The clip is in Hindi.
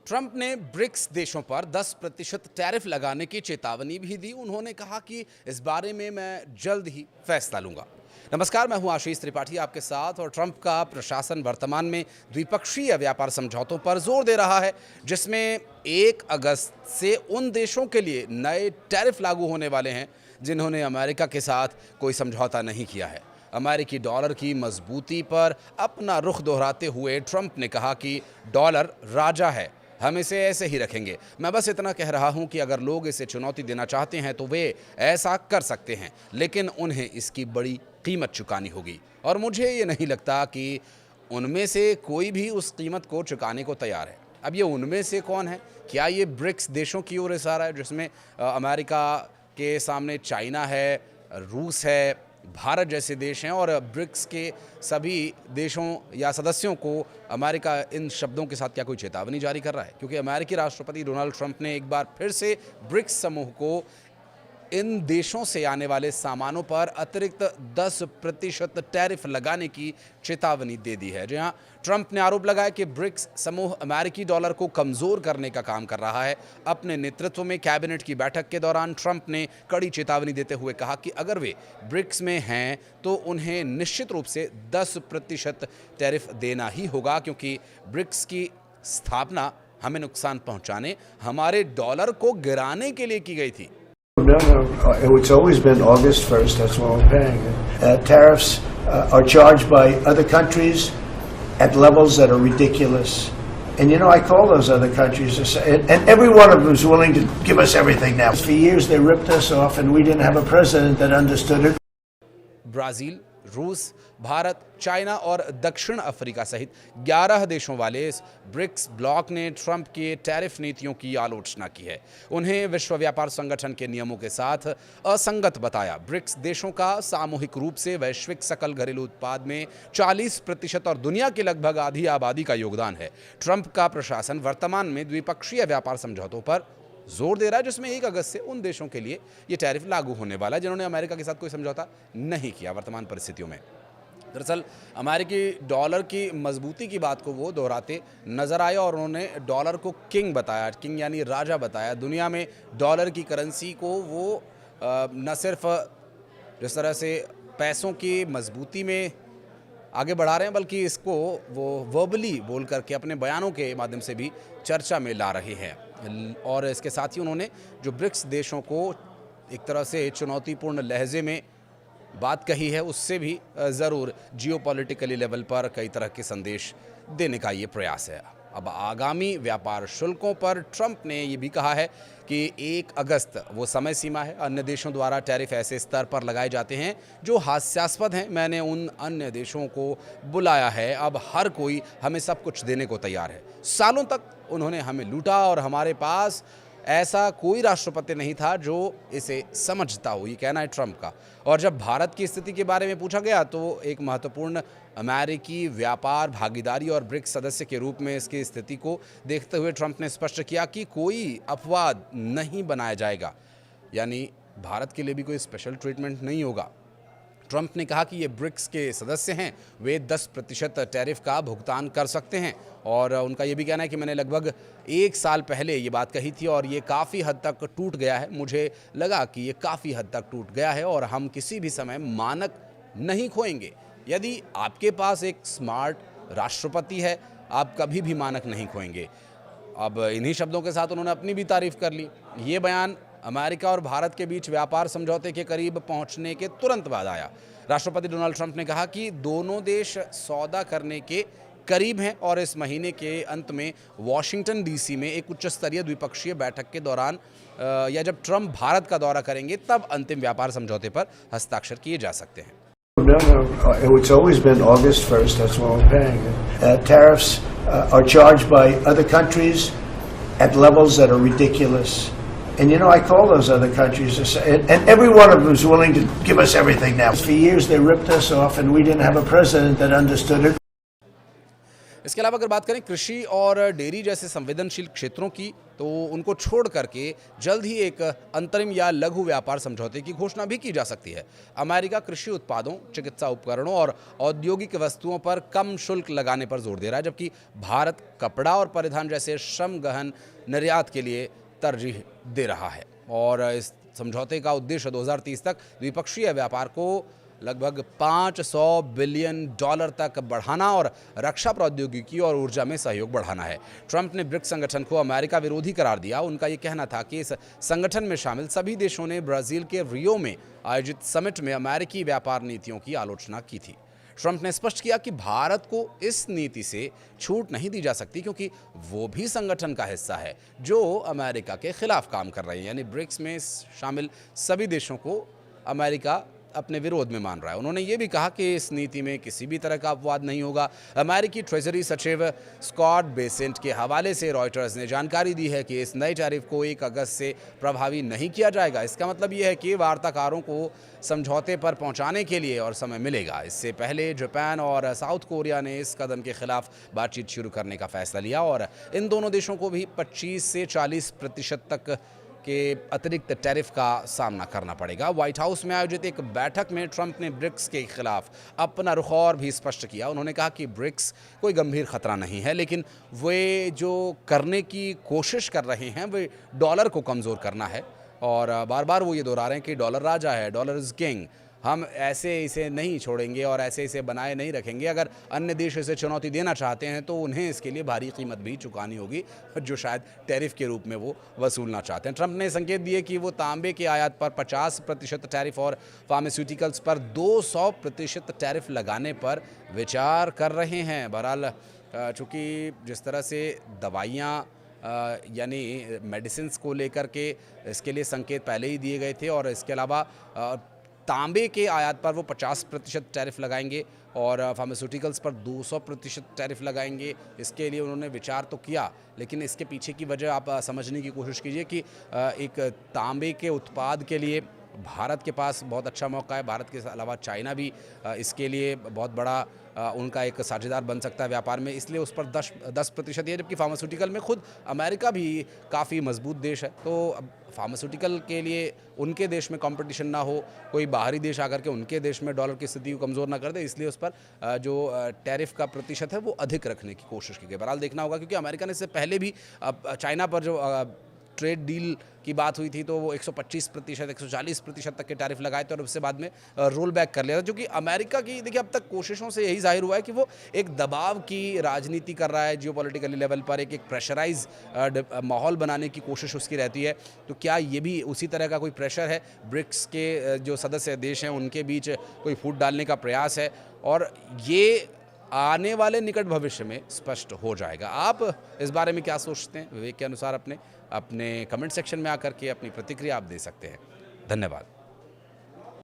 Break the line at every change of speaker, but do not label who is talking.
ट्रंप ने ब्रिक्स देशों पर 10% टैरिफ लगाने की चेतावनी भी दी। उन्होंने कहा कि इस बारे में मैं जल्द ही फैसला लूंगा। नमस्कार, मैं हूं आशीष त्रिपाठी आपके साथ। और ट्रंप का प्रशासन वर्तमान में द्विपक्षीय व्यापार समझौतों पर जोर दे रहा है, जिसमें 1 अगस्त से उन देशों के लिए नए टैरिफ लागू होने वाले हैं जिन्होंने अमेरिका के साथ कोई समझौता नहीं किया है। अमेरिकी डॉलर की मजबूती पर अपना रुख दोहराते हुए ट्रंप ने कहा कि डॉलर राजा है, हम इसे ऐसे ही रखेंगे। मैं बस इतना कह रहा हूं कि अगर लोग इसे चुनौती देना चाहते हैं तो वे ऐसा कर सकते हैं, लेकिन उन्हें इसकी बड़ी कीमत चुकानी होगी। और मुझे ये नहीं लगता कि उनमें से कोई भी उस कीमत को चुकाने को तैयार है। अब ये उनमें से कौन है? क्या ये ब्रिक्स देशों की ओर इशारा है, जिसमें अमेरिका के सामने चाइना है, रूस है, भारत जैसे देश हैं, और ब्रिक्स के सभी देशों या सदस्यों को अमेरिका इन शब्दों के साथ क्या कोई चेतावनी जारी कर रहा है? क्योंकि अमेरिकी राष्ट्रपति डोनाल्ड ट्रंप ने एक बार फिर से ब्रिक्स समूह को इन देशों से आने वाले सामानों पर अतिरिक्त 10% टैरिफ लगाने की चेतावनी दे दी है। जहां ट्रंप ने आरोप लगाया कि ब्रिक्स समूह अमेरिकी डॉलर को कमज़ोर करने का काम कर रहा है। अपने नेतृत्व में कैबिनेट की बैठक के दौरान ट्रंप ने कड़ी चेतावनी देते हुए कहा कि अगर वे ब्रिक्स में हैं तो उन्हें निश्चित रूप से 10% टैरिफ देना ही होगा, क्योंकि ब्रिक्स की स्थापना हमें नुकसान पहुंचाने, हमारे डॉलर को गिराने के लिए की गई थी।
No, it's always been August 1st, that's what we're paying. Tariffs are charged by other countries at levels that are ridiculous. And you know, I call those other countries, and every one of them is willing to give us everything now. For years they ripped us off and we didn't have a president that understood it.
Brazil, रूस, भारत, चाइना और दक्षिण अफ्रीका सहित 11 देशों वाले इस ब्रिक्स ब्लॉक ने ट्रंप के टैरिफ नीतियों की आलोचना की है। उन्हें विश्व व्यापार संगठन के नियमों के साथ असंगत बताया। ब्रिक्स देशों का सामूहिक रूप से वैश्विक सकल घरेलू उत्पाद में 40% और दुनिया की लगभग आधी आबादी का योगदान है। ट्रंप का प्रशासन वर्तमान में द्विपक्षीय व्यापार समझौतों पर जोर दे रहा है, जिसमें 1 अगस्त से उन देशों के लिए ये टैरिफ लागू होने वाला है जिन्होंने अमेरिका के साथ कोई समझौता नहीं किया वर्तमान परिस्थितियों में। दरअसल अमेरिकी डॉलर की मजबूती की बात को वो दोहराते नजर आए और उन्होंने डॉलर को किंग बताया, किंग यानी राजा बताया। दुनिया में डॉलर की करेंसी को वो न सिर्फ जिस तरह से पैसों की मजबूती में आगे बढ़ा रहे हैं, बल्कि इसको वो वर्बली बोल करके अपने बयानों के माध्यम से भी चर्चा में ला रहे हैं। और इसके साथ ही उन्होंने जो ब्रिक्स देशों को एक तरह से चुनौतीपूर्ण लहजे में बात कही है, उससे भी ज़रूर जियोपॉलिटिकली लेवल पर कई तरह के संदेश देने का ये प्रयास है। अब आगामी व्यापार शुल्कों पर ट्रंप ने ये भी कहा है कि 1 अगस्त वो समय सीमा है। अन्य देशों द्वारा टैरिफ ऐसे स्तर पर लगाए जाते हैं जो हास्यास्पद हैं। मैंने उन अन्य देशों को बुलाया है, अब हर कोई हमें सब कुछ देने को तैयार है। सालों तक उन्होंने हमें लूटा और हमारे पास ऐसा कोई राष्ट्रपति नहीं था जो इसे समझता हो, ये कहना है ट्रंप का। और जब भारत की स्थिति के बारे में पूछा गया तो एक महत्वपूर्ण अमेरिकी व्यापार भागीदारी और ब्रिक्स सदस्य के रूप में इसकी स्थिति को देखते हुए ट्रंप ने स्पष्ट किया कि कोई अपवाद नहीं बनाया जाएगा, यानी भारत के लिए भी कोई स्पेशल ट्रीटमेंट नहीं होगा। ट्रंप ने कहा कि ये ब्रिक्स के सदस्य हैं, वे 10% टैरिफ का भुगतान कर सकते हैं। और उनका ये भी कहना है कि मैंने लगभग 1 साल पहले ये बात कही थी और ये काफ़ी हद तक टूट गया है। मुझे लगा कि ये काफ़ी हद तक टूट गया है और हम किसी भी समय मानक नहीं खोएंगे। यदि आपके पास एक स्मार्ट राष्ट्रपति है, आप कभी भी मानक नहीं खोएंगे। अब इन्हीं शब्दों के साथ उन्होंने अपनी भी तारीफ़ कर ली। ये बयान अमेरिका और भारत के बीच व्यापार समझौते के करीब पहुंचने के तुरंत बाद आया। राष्ट्रपति डोनाल्ड ट्रंप ने कहा कि दोनों देश सौदा करने के करीब हैं और इस महीने के अंत में वॉशिंगटन डीसी में एक उच्च स्तरीय द्विपक्षीय बैठक के दौरान या जब ट्रंप भारत का दौरा करेंगे तब अंतिम व्यापार समझौते पर हस्ताक्षर किए जा सकते हैं।
No, it's always been August 1st, that's what we're paying. Tariffs are charged by other countries at levels that are ridiculous. And you know, I call those other countries, and every one of them is willing to give us everything now. For years they ripped us off and we didn't have a president that understood it.
इसके अलावा अगर बात करें कृषि और डेयरी जैसे संवेदनशील क्षेत्रों की, तो उनको छोड़ करके जल्द ही एक अंतरिम या लघु व्यापार समझौते की घोषणा भी की जा सकती है। अमेरिका कृषि उत्पादों, चिकित्सा उपकरणों और औद्योगिक वस्तुओं पर कम शुल्क लगाने पर जोर दे रहा है, जबकि भारत कपड़ा और परिधान जैसे श्रम गहन निर्यात के लिए तरजीह दे रहा है। और इस समझौते का उद्देश्य 2030 तक द्विपक्षीय व्यापार को लगभग $500 बिलियन तक बढ़ाना और रक्षा प्रौद्योगिकी और ऊर्जा में सहयोग बढ़ाना है। ट्रंप ने ब्रिक्स संगठन को अमेरिका विरोधी करार दिया। उनका ये कहना था कि इस संगठन में शामिल सभी देशों ने ब्राजील के रियो में आयोजित समिट में अमेरिकी व्यापार नीतियों की आलोचना की थी। ट्रंप ने स्पष्ट किया कि भारत को इस नीति से छूट नहीं दी जा सकती, क्योंकि वो भी संगठन का हिस्सा है जो अमेरिका के खिलाफ काम कर रहे हैं। यानी ब्रिक्स में शामिल सभी देशों को अमेरिका अपने विरोध में मान रहा है। उन्होंने ये भी कहा कि इस नीति में किसी भी तरह का अपवाद नहीं होगा। अमेरिकी ट्रेजरी सचिव स्कॉट बेसेंट के हवाले से रॉयटर्स ने जानकारी दी है कि इस नए टैरिफ को 1 अगस्त से प्रभावी नहीं किया जाएगा। इसका मतलब ये है कि वार्ताकारों को समझौते पर पहुंचाने के लिए और समय मिलेगा। इससे पहले जापान और साउथ कोरिया ने इस कदम के खिलाफ बातचीत शुरू करने का फैसला लिया और इन दोनों देशों को भी 25 से 40% तक के अतिरिक्त टैरिफ का सामना करना पड़ेगा। व्हाइट हाउस में आयोजित एक बैठक में ट्रंप ने ब्रिक्स के खिलाफ अपना रुख और भी स्पष्ट किया। उन्होंने कहा कि ब्रिक्स कोई गंभीर खतरा नहीं है, लेकिन वे जो करने की कोशिश कर रहे हैं वे डॉलर को कमज़ोर करना है। और बार बार वो ये दोहरा रहे हैं कि डॉलर राजा है, डॉलर इज़ किंग। हम ऐसे इसे नहीं छोड़ेंगे और ऐसे इसे बनाए नहीं रखेंगे। अगर अन्य देश इसे चुनौती देना चाहते हैं तो उन्हें इसके लिए भारी कीमत भी चुकानी होगी, जो शायद टैरिफ के रूप में वो वसूलना चाहते हैं। ट्रंप ने संकेत दिए कि वो तांबे के आयात पर 50% टैरिफ और फार्मास्यूटिकल्स पर 200% टैरिफ लगाने पर विचार कर रहे हैं। बहरहाल चूँकि जिस तरह से दवाइयाँ यानी मेडिसिन को लेकर के इसके लिए संकेत पहले ही दिए गए थे, और इसके अलावा तांबे के आयात पर वो 50% टैरिफ लगाएंगे और फार्मास्यूटिकल्स पर 200% टैरिफ लगाएंगे। इसके लिए उन्होंने विचार तो किया, लेकिन इसके पीछे की वजह आप समझने की कोशिश कीजिए कि एक तांबे के उत्पाद के लिए भारत के पास बहुत अच्छा मौका है। भारत के अलावा चाइना भी इसके लिए बहुत बड़ा उनका एक साझेदार बन सकता है व्यापार में, इसलिए उस पर 10% है। जबकि फार्मास्यूटिकल में खुद अमेरिका भी काफ़ी मजबूत देश है, तो फार्मास्यूटिकल के लिए उनके देश में कंपटीशन ना हो, कोई बाहरी देश आकर के उनके देश में डॉलर की स्थिति को कमज़ोर ना कर दे, इसलिए उस पर जो टैरिफ का प्रतिशत है वो अधिक रखने की कोशिश की गई। बहरहाल देखना होगा, क्योंकि अमेरिका ने इससे पहले भी चाइना पर जो ट्रेड डील की बात हुई थी तो वो 125%, 140% तक के टैरिफ लगाए थे और उससे बाद में रोल बैक कर लिया था। जो कि अमेरिका की देखिए अब तक कोशिशों से यही जाहिर हुआ है कि वो एक दबाव की राजनीति कर रहा है, जियोपॉलिटिकल लेवल पर एक प्रेशराइज माहौल बनाने की कोशिश उसकी रहती है। तो क्या ये भी उसी तरह का कोई प्रेशर है? ब्रिक्स के जो सदस्य देश हैं उनके बीच कोई फूट डालने का प्रयास है, और ये आने वाले निकट भविष्य में स्पष्ट हो जाएगा। आप इस बारे में क्या सोचते हैं? विवेक के अनुसार अपने कमेंट सेक्शन में आकर के अपनी प्रतिक्रिया आप दे सकते हैं। धन्यवाद।